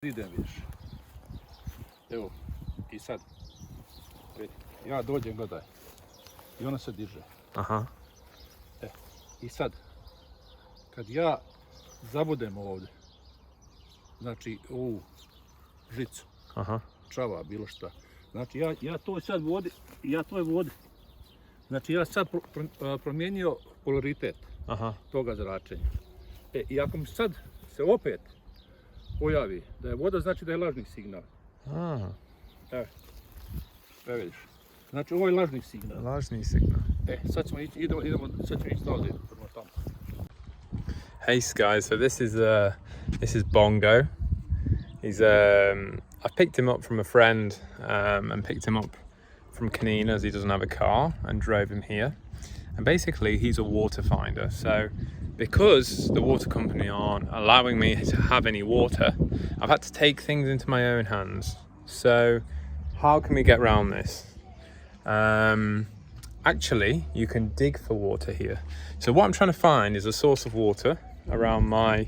idem vidiš. Evo, i sad, vidi, ja dođem, gledaj, i ona se diže. Aha. I sad, kad ja zabudem ovdje, znači ovu žicu, Aha. čava, bilo šta, znači ja to sad vodi, znači ja sad promijenio polaritet toga zračenja. I ako mi sad se opet pojavi da je voda, znači da je lažni signal. Evo vidiš. Znači ovo je lažni signal. Lažni signal. Sad ćemo ići, sad ćemo ići dalje prema tamo. Hey guys, so this is Bongo. He's I picked him up from a friend and picked him up from Canina as he doesn't have a car and drove him here. And basically he's a water finder. So because the water company aren't allowing me to have any water, I've had to take things into my own hands. So how can we get around this? Actually, you can dig for water here. So what I'm trying to find is a source of water around my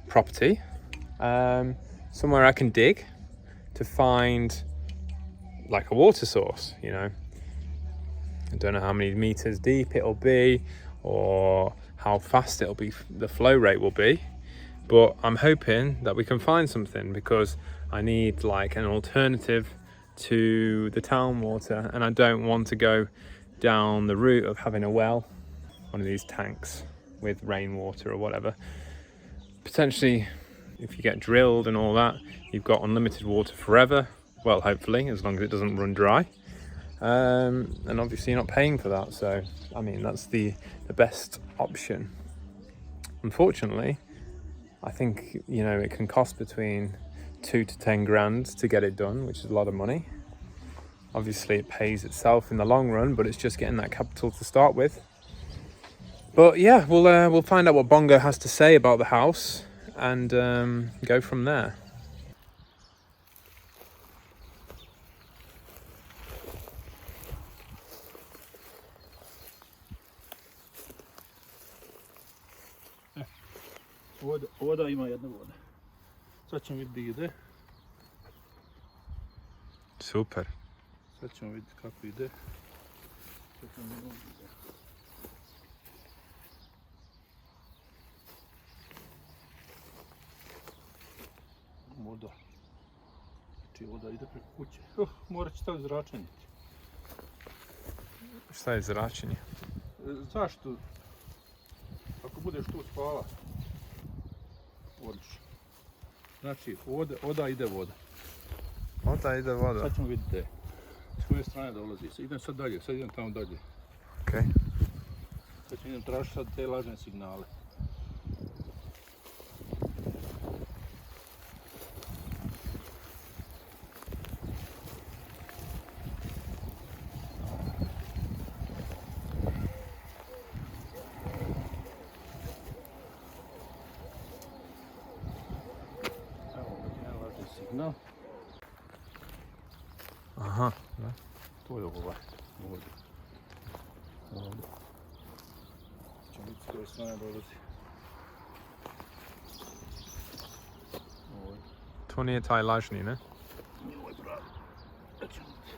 property, somewhere I can dig to find like a water source, you know. I don't know how many meters deep it'll be or how fast it'll be, the flow rate will be, but I'm hoping that we can find something because I need like an alternative to the town water, and I don't want to go down the route of having a well, one of these tanks with rainwater or whatever. Potentially, if you get drilled and all that, you've got unlimited water forever. Well, hopefully, as long as it doesn't run dry. And obviously you're not paying for that, so I mean that's the best option. Unfortunately, I think, you know, it can cost between 2 to 10 grand to get it done, which is a lot of money. Obviously it pays itself in the long run, but it's just getting that capital to start with. But yeah, we'll find out what Bongo has to say about the house and go from there. Voda ima jedna voda. Sad ćemo vidjeti gdje ide. Super. Sad ćemo vidjeti kako ide. Voda. Znači voda ide preko kuće. Morat će staviti zračenje. Šta je zračenje? Zašto? Ako budeš tu spava, odlično. Znači, oda ide voda. Oda ide voda. Sad ćemo vidjeti gdje. S koje strane dolazi. Idem sad dalje, sad idem tamo dalje. Okay. Sad ćemo idem tražiti sad te lažne signale. No. Aha, da. To je ovaj, ovdje. Ćemo vidjeti s koje strane dolazi. To nije taj lažni, ne? Nije ovaj pravi. Da ćemo vidjeti.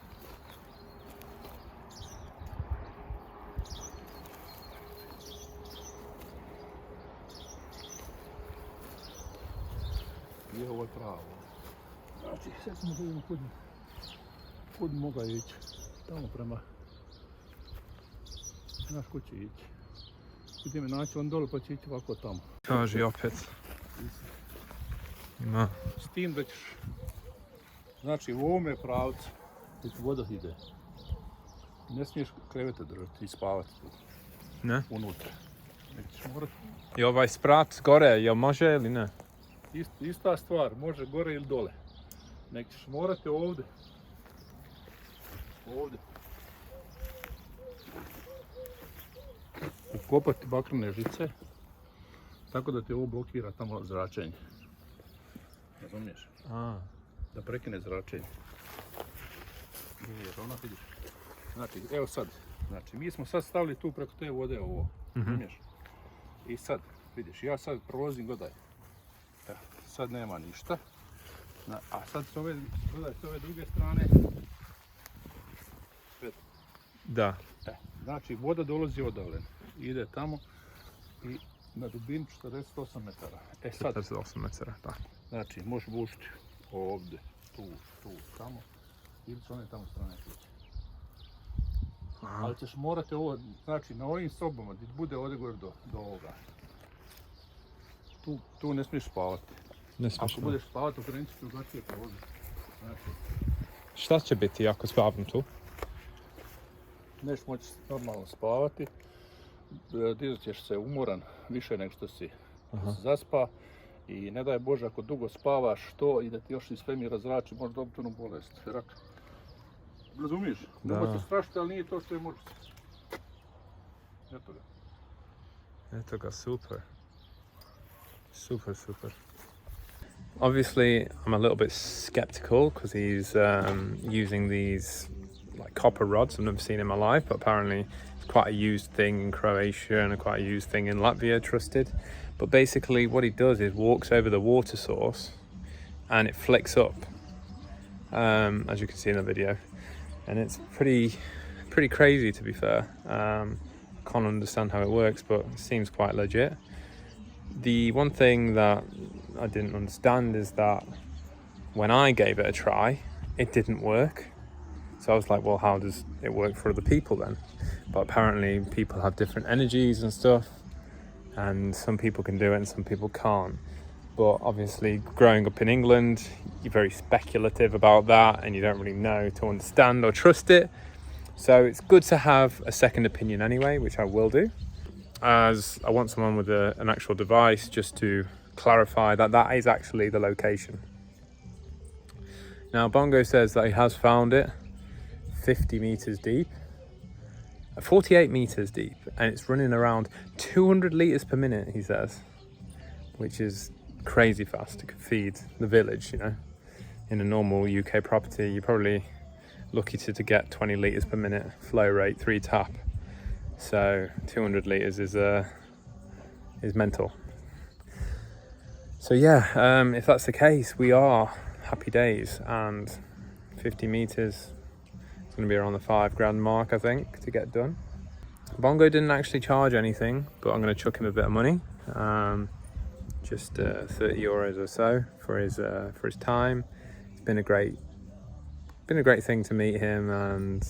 Nije ovaj pravo. Znači, sad smo da vidimo kud moga ići. Tamo prema... Znaš kud će ići. Ide me naći on dole pa će ići ovako tamo. Kaži opet. Ima. S tim da ćeš... Znači, u ovome pravcu gdje ti voda ide. Ne smiješ krevete držati i spavati tu. Ne? Unutra. Nek ćeš morati... I ovaj sprat gore, jel može ili ne? Ista stvar, može gore ili dole. Nek ćeš morati ovdje. Ovdje. Ukopati bakrene žice. Tako da ti ovo blokira tamo zračenje. Razumiješ? Da prekine zračenje. Jer ona vidiš. Znači, evo sad. Znači, mi smo sad stavili tu preko te vode ovo. Razumiješ? I sad, vidiš, ja sad prolazim, gledaj. Evo, sad nema ništa. A sad s ove, gledaj, s ove druge strane, Da. znači voda dolazi odavlen, ide tamo i na dubinu 48 metara. Sad, 48 metara, da. znači možeš bušiti ovdje, tu, tamo, ili s one tamo strane ključe. Ali ćeš morati ovo, znači na ovim sobama gdje bude ovdje gore do ovoga. Tu ne smiješ spavati. Ako budeš spavati, okrenut ćeš drugačije prolazi. Znači, šta će biti ako spavam tu? Neš moći normalno spavati, dizat ćeš se umoran više nego što si zaspa i ne daj Bože ako dugo spavaš to i da ti još iz svemira zrači možeš dobiti onu bolest. Rak. Razumiješ? Nemoj se strašiti, ali nije to što je može. Eto ga. Eto ga, super. Super. Obviously, I'm a little bit skeptical because he's using these like copper rods. I've never seen in my life, but apparently it's quite a used thing in Croatia and quite a used thing in Latvia, trusted. But basically what he does is walks over the water source and it flicks up, as you can see in the video. And it's pretty crazy, to be fair. Can't understand how it works, but it seems quite legit. The one thing that I didn't understand is that when I gave it a try, it didn't work. So I was like, well, how does it work for other people then? But apparently people have different energies and stuff, and some people can do it and some people can't. But obviously growing up in England, you're very speculative about that and you don't really know to understand or trust it. So it's good to have a second opinion anyway, which I will do, as I want someone with an actual device just to clarify that that is actually the location. Now Bongo says that he has found it 50 meters deep, 48 meters deep, and it's running around 200 liters per minute, he says, which is crazy fast. It could feed the village, you know. In a normal UK property, you're probably lucky to get 20 liters per minute flow rate, 3 tap. So 200 liters is mental. So yeah, if that's the case, we are happy days, and 50 meters, it's going to be around the £5,000 mark, I think, to get done. Bongo didn't actually charge anything, but I'm going to chuck him a bit of money, just 30 euros or so for his time. It's been a great thing to meet him, and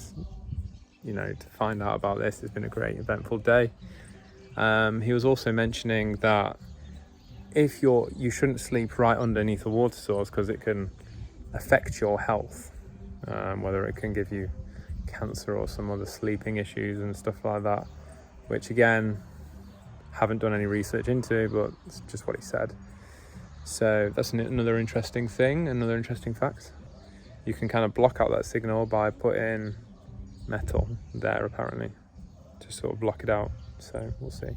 you know, to find out about this. It's been a great eventful day. He was also mentioning that if you shouldn't sleep right underneath a water source because it can affect your health, whether it can give you cancer or some other sleeping issues and stuff like that, which again, haven't done any research into, but it's just what he said. So that's another interesting thing, another interesting fact. You can kind of block out that signal by putting metal there, apparently, to sort of block it out. So we'll see.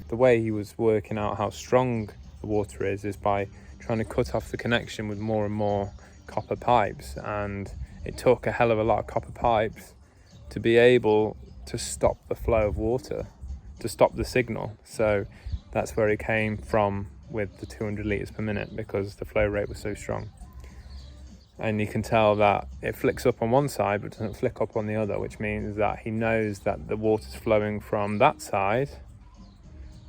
The way he was working out how strong the water is by trying to cut off the connection with more and more copper pipes, and it took a hell of a lot of copper pipes to be able to stop the flow of water, to stop the signal. So that's where it came from with the 200 liters per minute, because the flow rate was so strong. And you can tell that it flicks up on one side but doesn't flick up on the other, which means that he knows that the water's flowing from that side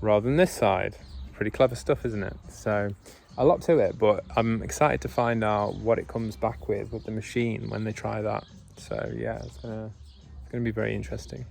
rather than this side. Pretty clever stuff, isn't it? So a lot to it, but I'm excited to find out what it comes back with the machine when they try that. So yeah, it's gonna be very interesting.